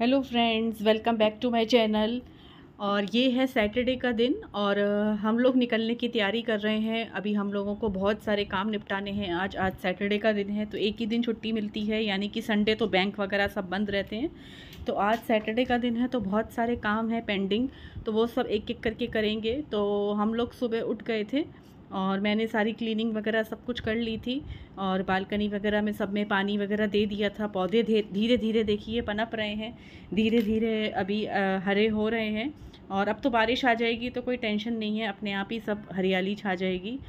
Hello friends, welcome back to my channel. और ये है सैटरडे का दिन और हम लोग निकलने की तैयारी कर रहे हैं। अभी हम लोगों को बहुत सारे काम निपटाने हैं। आज सैटरडे का दिन है तो एक ही दिन छुट्टी मिलती है, यानी कि संडे तो बैंक वगैरह सब बंद रहते हैं। तो आज सैटरडे का दिन है तो बहुत सारे काम हैं पेंडिंग, तो वो सब एक एक करके करेंगे। तो हम लोग सुबह उठ गए थे और मैंने सारी क्लीनिंग वगैरह सब कुछ कर ली थी और बालकनी वगैरह में सब में पानी वगैरह दे दिया था। पौधे धीरे धीरे देखिए पनप रहे हैं, धीरे धीरे अभी हरे हो रहे हैं। और अब तो बारिश आ जाएगी तो कोई टेंशन नहीं है, अपने आप ही सब हरियाली छा जाएगी।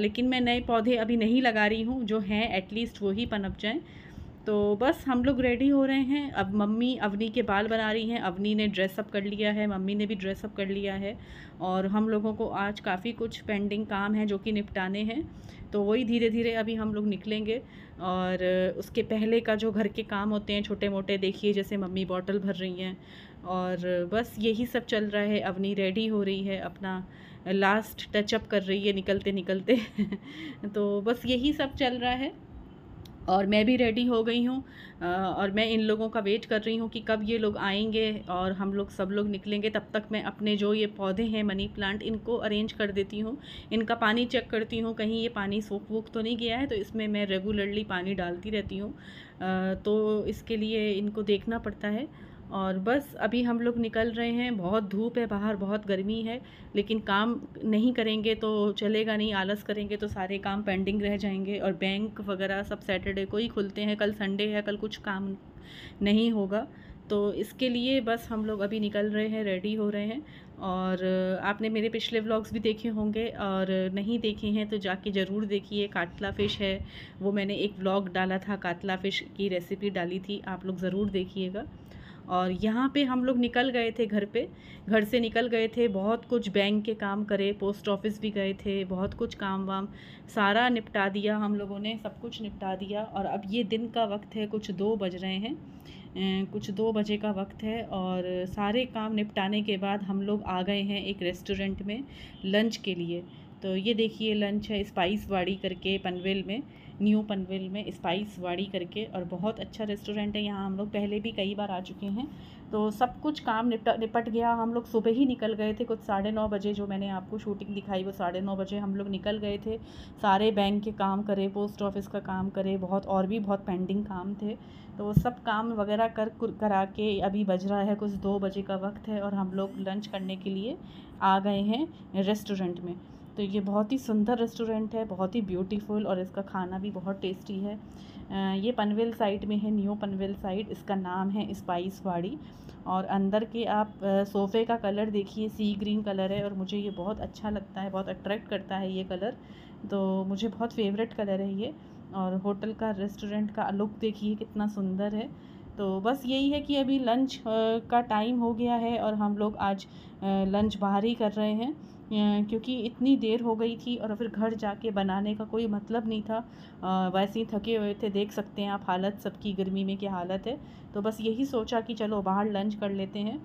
लेकिन मैं नए पौधे अभी नहीं लगा रही हूँ, जो हैं एटलीस्ट वो ही पनप जाएँ। तो बस हम लोग रेडी हो रहे हैं। अब मम्मी अवनी के बाल बना रही हैं। अवनी ने ड्रेसअप कर लिया है, मम्मी ने भी ड्रेसअप कर लिया है। और हम लोगों को आज काफ़ी कुछ पेंडिंग काम है जो कि निपटाने हैं, तो वही धीरे धीरे अभी हम लोग निकलेंगे। और उसके पहले का जो घर के काम होते हैं छोटे मोटे, देखिए जैसे मम्मी बॉटल भर रही हैं और बस यही सब चल रहा है। अवनी रेडी हो रही है, अपना लास्ट टचअप कर रही है निकलते निकलते तो बस यही सब चल रहा है और मैं भी रेडी हो गई हूँ। और मैं इन लोगों का वेट कर रही हूँ कि कब ये लोग आएंगे और हम लोग सब लोग निकलेंगे। तब तक मैं अपने जो ये पौधे हैं मनी प्लांट, इनको अरेंज कर देती हूँ। इनका पानी चेक करती हूँ कहीं ये पानी सूख वूख तो नहीं गया है, तो इसमें मैं रेगुलरली पानी डालती रहती हूँ। तो इसके लिए इनको देखना पड़ता है। और बस अभी हम लोग निकल रहे हैं। बहुत धूप है बाहर, बहुत गर्मी है, लेकिन काम नहीं करेंगे तो चलेगा नहीं। आलस करेंगे तो सारे काम पेंडिंग रह जाएंगे। और बैंक वगैरह सब सैटरडे को ही खुलते हैं, कल संडे है, कल कुछ काम नहीं होगा। तो इसके लिए बस हम लोग अभी निकल रहे हैं, रेडी हो रहे हैं। और आपने मेरे पिछले व्लॉग्स भी देखे होंगे और नहीं देखे हैं तो जाके ज़रूर देखिए। कातला फ़िश है, वो मैंने एक व्लॉग डाला था, कातला फ़िश की रेसिपी डाली थी, आप लोग ज़रूर देखिएगा। और यहाँ पे हम लोग निकल गए थे घर से निकल गए थे। बहुत कुछ बैंक के काम करे, पोस्ट ऑफिस भी गए थे, बहुत कुछ काम वाम सारा निपटा दिया हम लोगों ने, सब कुछ निपटा दिया। और अब ये दिन का वक्त है, कुछ 2 बज रहे हैं, कुछ 2 बजे का वक्त है। और सारे काम निपटाने के बाद हम लोग आ गए हैं एक रेस्टोरेंट में लंच के लिए। तो ये देखिए लंच है स्पाइस वाड़ी करके, पनवेल में, न्यू पनवेल में स्पाइस वाड़ी करके। और बहुत अच्छा रेस्टोरेंट है, यहाँ हम लोग पहले भी कई बार आ चुके हैं। तो सब कुछ काम निपट गया। हम लोग सुबह ही निकल गए थे, कुछ 9:30 बजे, जो मैंने आपको शूटिंग दिखाई वो 9:30 बजे हम लोग निकल गए थे। सारे बैंक के काम करे, पोस्ट ऑफिस का काम करे, बहुत और भी बहुत पेंडिंग काम थे। तो वो सब काम वगैरह करा के अभी बज रहा है कुछ 2 बजे का वक्त है और हम लोग लंच करने के लिए आ गए हैं रेस्टोरेंट में। तो ये बहुत ही सुंदर रेस्टोरेंट है, बहुत ही ब्यूटीफुल, और इसका खाना भी बहुत टेस्टी है। ये पनवेल साइड में है, न्यू पनवेल साइड, इसका नाम है स्पाइस वाड़ी। और अंदर के आप सोफ़े का कलर देखिए, सी ग्रीन कलर है और मुझे ये बहुत अच्छा लगता है, बहुत अट्रैक्ट करता है ये कलर, तो मुझे बहुत फेवरेट कलर है ये। और होटल का, रेस्टोरेंट का लुक देखिए कितना सुंदर है। तो बस यही है कि अभी लंच का टाइम हो गया है और हम लोग आज लंच बाहर ही कर रहे हैं, क्योंकि इतनी देर हो गई थी और फिर घर जाके बनाने का कोई मतलब नहीं था। वैसे ही थके हुए थे, देख सकते हैं आप हालत सबकी, गर्मी में क्या हालत है। तो बस यही सोचा कि चलो बाहर लंच कर लेते हैं।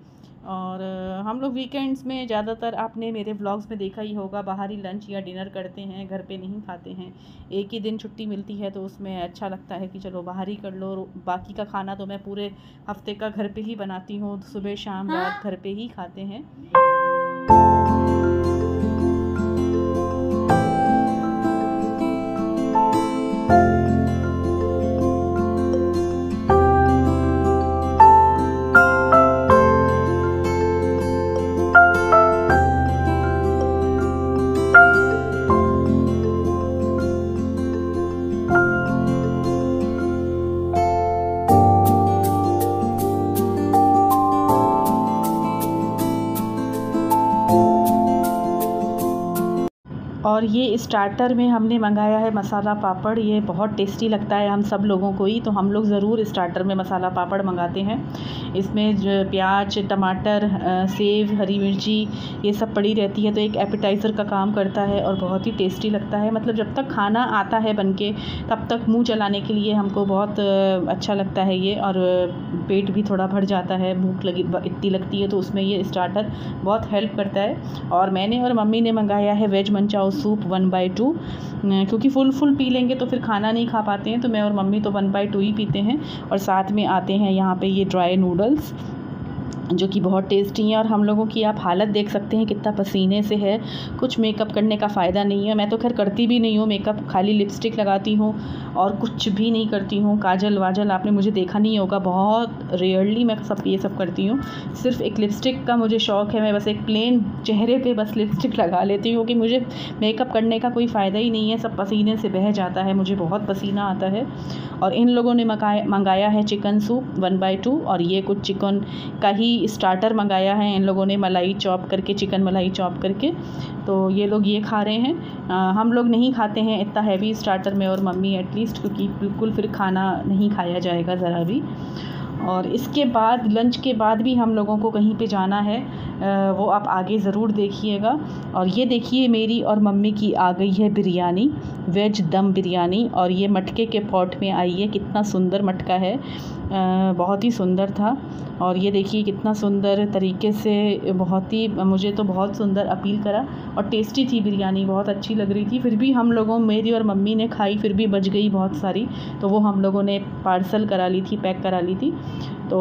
और हम लोग वीकेंड्स में ज़्यादातर, आपने मेरे व्लॉग्स में देखा ही होगा, बाहर ही लंच या डिनर करते हैं, घर पे नहीं खाते हैं। एक ही दिन छुट्टी मिलती है तो उसमें अच्छा लगता है कि चलो बाहर ही कर लो। बाकी का खाना तो मैं पूरे हफ्ते का घर पे ही बनाती हूँ, सुबह शाम रात घर पे ही खाते हैं। और ये स्टार्टर में हमने मंगाया है मसाला पापड़। ये बहुत टेस्टी लगता है हम सब लोगों को ही, तो हम लोग ज़रूर स्टार्टर में मसाला पापड़ मंगाते हैं। इसमें जो प्याज, टमाटर, सेव, हरी मिर्ची ये सब पड़ी रहती है, तो एक एपेटाइज़र का काम करता है और बहुत ही टेस्टी लगता है। मतलब जब तक खाना आता है बनके तब तक मुँह चलाने के लिए हमको बहुत अच्छा लगता है ये, और पेट भी थोड़ा भर जाता है, भूख इतनी लगती है तो उसमें ये स्टार्टर बहुत हेल्प करता है। और मैंने और मम्मी ने मंगाया है वेज मंचाओ सूप। सूप 1/2, क्योंकि फुल पी लेंगे तो फिर खाना नहीं खा पाते हैं, तो मैं और मम्मी तो 1/2 ही पीते हैं। और साथ में आते हैं यहाँ पे ये ड्राई नूडल्स जो कि बहुत टेस्टी हैं। और हम लोगों की आप हालत देख सकते हैं कितना पसीने से है, कुछ मेकअप करने का फ़ायदा नहीं है। मैं तो खैर करती भी नहीं हूँ मेकअप, खाली लिपस्टिक लगाती हूँ और कुछ भी नहीं करती हूँ। काजल वाजल आपने मुझे देखा नहीं होगा, बहुत रेयरली मैं ये सब करती हूँ। सिर्फ एक लिपस्टिक का मुझे शौक़ है, मैं बस एक प्लेन चेहरे पे बस लिपस्टिक लगा लेती हूँ कि मुझे मेकअप करने का कोई फ़ायदा ही नहीं है, सब पसीने से बह जाता है, मुझे बहुत पसीना आता है। और इन लोगों ने मंगाया है चिकन सूप 1/2 और ये कुछ चिकन का ही स्टार्टर मंगाया है इन लोगों ने, मलाई चॉप करके, चिकन मलाई चॉप करके, तो ये लोग ये खा रहे हैं। हम लोग नहीं खाते हैं इतना हैवी स्टार्टर में और मम्मी एटलीस्ट, क्योंकि बिल्कुल फिर खाना नहीं खाया जाएगा ज़रा भी। और इसके बाद लंच के बाद भी हम लोगों को कहीं पे जाना है, वो आप आगे ज़रूर देखिएगा। और ये देखिए मेरी और मम्मी की आ गई है बिरयानी, वेज दम बिरयानी, और ये मटके के पॉट में आई है। कितना सुंदर मटका है, बहुत ही सुंदर था। और ये देखिए कितना सुंदर तरीके से, बहुत ही, मुझे तो बहुत सुंदर अपील करा और टेस्टी थी बिरयानी, बहुत अच्छी लग रही थी। फिर भी हम लोगों, मेरी और मम्मी ने खाई, फिर भी बच गई बहुत सारी, तो वो हम लोगों ने पार्सल करा ली थी, पैक करा ली थी। तो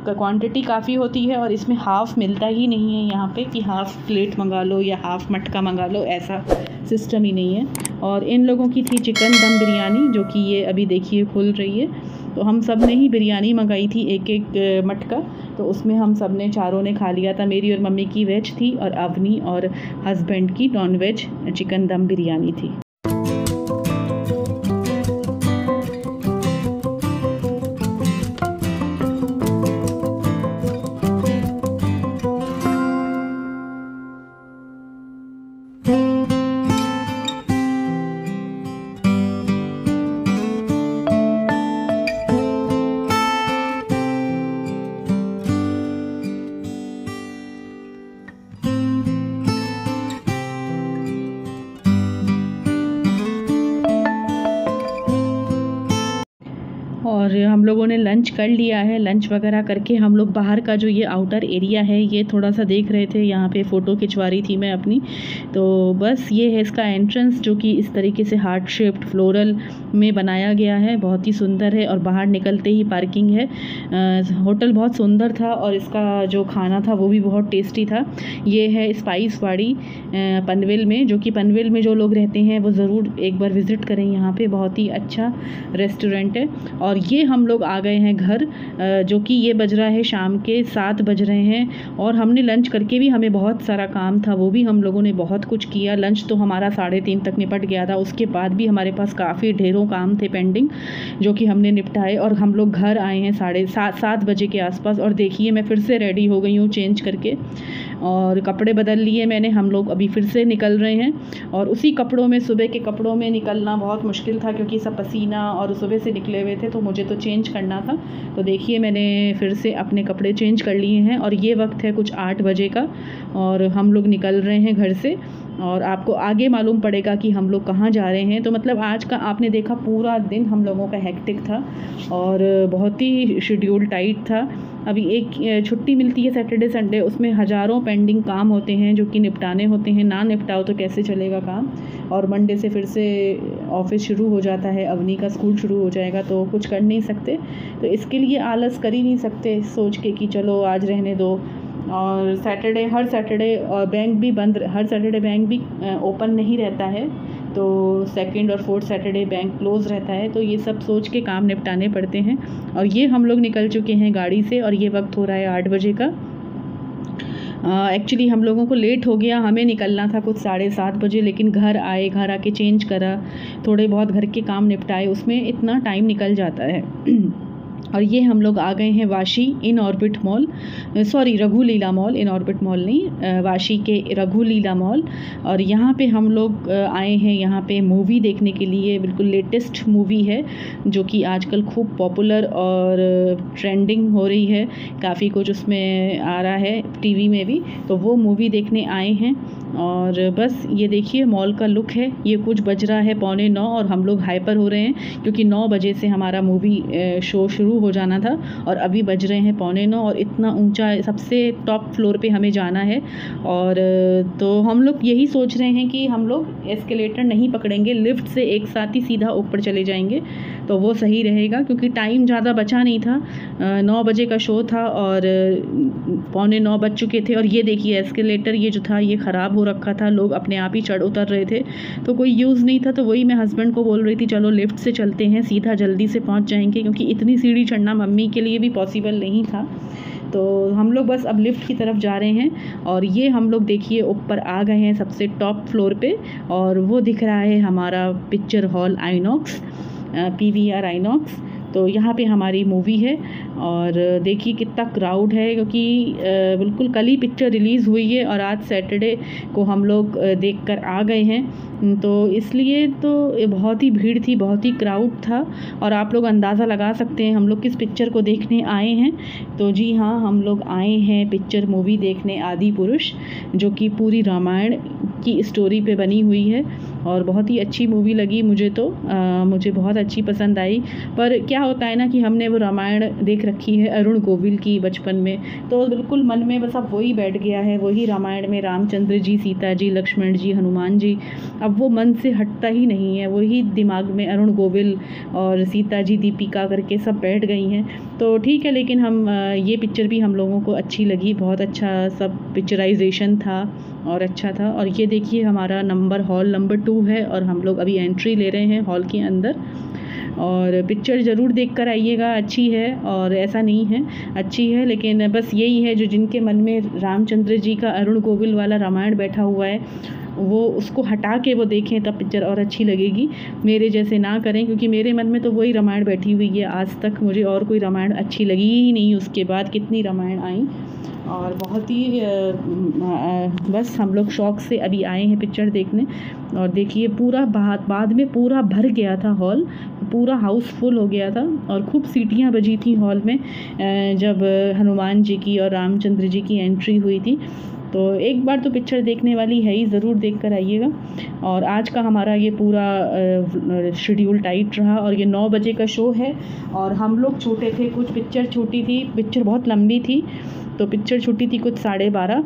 क्वांटिटी काफ़ी होती है और इसमें हाफ़ मिलता ही नहीं है यहाँ पे कि हाफ़ प्लेट मंगा लो या हाफ़ मटका मंगा लो, ऐसा सिस्टम ही नहीं है। और इन लोगों की थी चिकन दम बिरयानी, जो कि ये अभी देखिए खुल रही है। तो हम सब ने ही बिरयानी मंगाई थी, एक मटका, तो उसमें हम सब ने चारों ने खा लिया था। मेरी और मम्मी की वेज थी और अवनी और हस्बैंड की नॉन वेज चिकन दम बिरयानी थी। और हम लोगों ने लंच कर लिया है। लंच वगैरह करके हम लोग बाहर का जो ये आउटर एरिया है ये थोड़ा सा देख रहे थे, यहाँ पे फ़ोटो खिंचवा रही थी मैं अपनी। तो बस ये है इसका एंट्रेंस, जो कि इस तरीके से हार्ट शेप्ड फ्लोरल में बनाया गया है, बहुत ही सुंदर है। और बाहर निकलते ही पार्किंग है। होटल बहुत सुंदर था और इसका जो खाना था वो भी बहुत टेस्टी था। ये है स्पाइसवाड़ी पनवेल में, जो कि पनवेल में जो लोग रहते हैं वो ज़रूर एक बार विज़िट करें, यहाँ पे बहुत ही अच्छा रेस्टोरेंट है। और ये हम लोग आ गए हैं घर, जो कि ये बज रहा है शाम के 7 बज रहे हैं। और हमने लंच करके भी, हमें बहुत सारा काम था, वो भी हम लोगों ने बहुत कुछ किया। लंच तो हमारा 3:30 तक निपट गया था, उसके बाद भी हमारे पास काफ़ी ढेरों काम थे पेंडिंग, जो कि हमने निपटाए। और हम लोग घर आए हैं 7:30 बजे के आसपास। और देखिए मैं फिर से रेडी हो गई हूँ चेंज करके, और कपड़े बदल लिए मैंने। हम लोग अभी फिर से निकल रहे हैं, और उसी कपड़ों में, सुबह के कपड़ों में निकलना बहुत मुश्किल था, क्योंकि सब पसीना और सुबह से निकले हुए थे, तो मुझे तो चेंज करना था। तो देखिए मैंने फिर से अपने कपड़े चेंज कर लिए हैं, और ये वक्त है कुछ 8 बजे का, और हम लोग निकल रहे हैं घर से। और आपको आगे मालूम पड़ेगा कि हम लोग कहाँ जा रहे हैं। तो मतलब आज का आपने देखा पूरा दिन हम लोगों का हेक्टिक था और बहुत ही शेड्यूल टाइट था। अभी एक छुट्टी मिलती है सैटरडे संडे, उसमें हज़ारों पेंडिंग काम होते हैं जो कि निपटाने होते हैं, ना निपटाओ तो कैसे चलेगा काम। और मंडे से फिर से ऑफिस शुरू हो जाता है, अवनी का स्कूल शुरू हो जाएगा, तो कुछ कर नहीं सकते। तो इसके लिए आलस कर ही नहीं सकते सोच के कि चलो आज रहने दो। और हर सैटरडे और बैंक भी बंद, हर सैटरडे बैंक भी ओपन नहीं रहता है, तो सेकंड और फोर्थ सैटरडे बैंक क्लोज़ रहता है। तो ये सब सोच के काम निपटाने पड़ते हैं। और ये हम लोग निकल चुके हैं गाड़ी से, और ये वक्त हो रहा है 8 बजे का। एक्चुअली हम लोगों को लेट हो गया, हमें निकलना था कुछ 7:30 बजे, लेकिन घर आए, घर आके चेंज करा, थोड़े बहुत घर के काम निपटाए, उसमें इतना टाइम निकल जाता है। और ये हम लोग आ गए हैं Vashi Inorbit mall, sorry रघुलीला मॉल, इन ऑर्बिट मॉल नहीं, वाशी के रघुलीला मॉल। और यहाँ पे हम लोग आए हैं यहाँ पे मूवी देखने के लिए। बिल्कुल लेटेस्ट मूवी है जो कि आजकल खूब पॉपुलर और ट्रेंडिंग हो रही है, काफ़ी कुछ उसमें आ रहा है टीवी में भी, तो वो मूवी देखने आए हैं। और बस ये देखिए मॉल का लुक है। ये कुछ बज रहा है 8:45 और हम लोग हाइपर हो रहे हैं, क्योंकि 9 बजे से हमारा मूवी शो शुरू शुरू हो जाना था और अभी बज रहे हैं 8:45 और इतना ऊंचा सबसे टॉप फ्लोर पे हमें जाना है। और तो हम लोग यही सोच रहे हैं कि हम लोग एस्केलेटर नहीं पकड़ेंगे, लिफ्ट से एक साथ ही सीधा ऊपर चले जाएंगे तो वो सही रहेगा, क्योंकि टाइम ज़्यादा बचा नहीं था। 9 बजे का शो था और 8:45 बज चुके थे। और ये देखिए एस्केलेटर ये जो था ये ख़राब हो रखा था, लोग अपने आप ही चढ़ उतर रहे थे तो कोई यूज़ नहीं था। तो वही मैं हस्बैंड को बोल रही थी चलो लिफ्ट से चलते हैं, सीधा जल्दी से पहुंच जाएंगे, क्योंकि इतनी सीढ़ी चढ़ना मम्मी के लिए भी पॉसिबल नहीं था। तो हम लोग बस अब लिफ्ट की तरफ जा रहे हैं और ये हम लोग देखिए ऊपर आ गए हैं सबसे टॉप फ्लोर पे और वो दिख रहा है हमारा picture hall INOX, PVR INOX. तो यहाँ पे हमारी मूवी है और देखिए कितना क्राउड है, क्योंकि बिल्कुल कल ही पिक्चर रिलीज़ हुई है और आज सैटरडे को हम लोग देखकर आ गए हैं, तो इसलिए तो बहुत ही भीड़ थी, बहुत ही क्राउड था। और आप लोग अंदाज़ा लगा सकते हैं हम लोग किस पिक्चर को देखने आए हैं। तो जी हाँ, हम लोग आए हैं पिक्चर मूवी देखने आदि पुरुष, जो कि पूरी रामायण की स्टोरी पे बनी हुई है और बहुत ही अच्छी मूवी लगी मुझे। तो मुझे बहुत अच्छी पसंद आई। पर क्या होता है ना कि हमने वो रामायण देख रखी है अरुण गोविल की बचपन में, तो बिल्कुल मन में बस अब वही बैठ गया है, वही रामायण में रामचंद्र जी, सीता जी, लक्ष्मण जी, हनुमान जी, अब वो मन से हटता ही नहीं है, वही दिमाग में अरुण गोविल और सीता जी, दीपिका करके सब बैठ गई हैं। तो ठीक है, लेकिन हम ये पिक्चर भी हम लोगों को अच्छी लगी, बहुत अच्छा सब पिक्चराइजेशन था और अच्छा था। और ये देखिए हमारा हॉल नंबर 2 है और हम लोग अभी एंट्री ले रहे हैं हॉल के अंदर। और पिक्चर ज़रूर देख कर आइएगा, अच्छी है, और ऐसा नहीं है अच्छी है, लेकिन बस यही है जो जिनके मन में रामचंद्र जी का अरुण गोविल वाला रामायण बैठा हुआ है वो उसको हटा के वो देखें, तब पिक्चर और अच्छी लगेगी। मेरे जैसे ना करें, क्योंकि मेरे मन में तो वही रामायण बैठी हुई है, आज तक मुझे और कोई रामायण अच्छी लगी ही नहीं। उसके बाद कितनी रामायण आई और बहुत ही बस हम लोग शौक़ से अभी आए हैं पिक्चर देखने। और देखिए पूरा बाद में पूरा भर गया था हॉल, पूरा हाउस फुल हो गया था और खूब सीटियाँ बजी थी हॉल में जब हनुमान जी की और रामचंद्र जी की एंट्री हुई थी। तो एक बार तो पिक्चर देखने वाली है ही, ज़रूर देख कर आइएगा। और आज का हमारा ये पूरा शेड्यूल टाइट रहा और ये 9 बजे का शो है और हम लोग छोटे थे, कुछ पिक्चर छोटी थी, पिक्चर बहुत लंबी थी, तो पिक्चर छुट्टी थी कुछ 12:30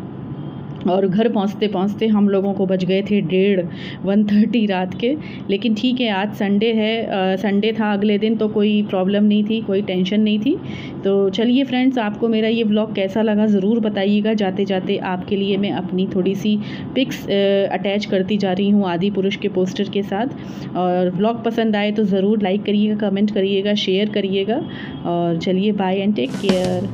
और घर पहुंचते पहुंचते हम लोगों को बज गए थे 1:30 रात के। लेकिन ठीक है, आज संडे है, संडे था अगले दिन, तो कोई प्रॉब्लम नहीं थी, कोई टेंशन नहीं थी। तो चलिए फ्रेंड्स, आपको मेरा ये व्लॉग कैसा लगा ज़रूर बताइएगा। जाते जाते आपके लिए मैं अपनी थोड़ी सी पिक्स अटैच करती जा रही हूँ आदि पुरुष के पोस्टर के साथ। और व्लॉग पसंद आए तो ज़रूर लाइक करिएगा, कमेंट करिएगा, शेयर करिएगा। और चलिए बाय एंड टेक केयर।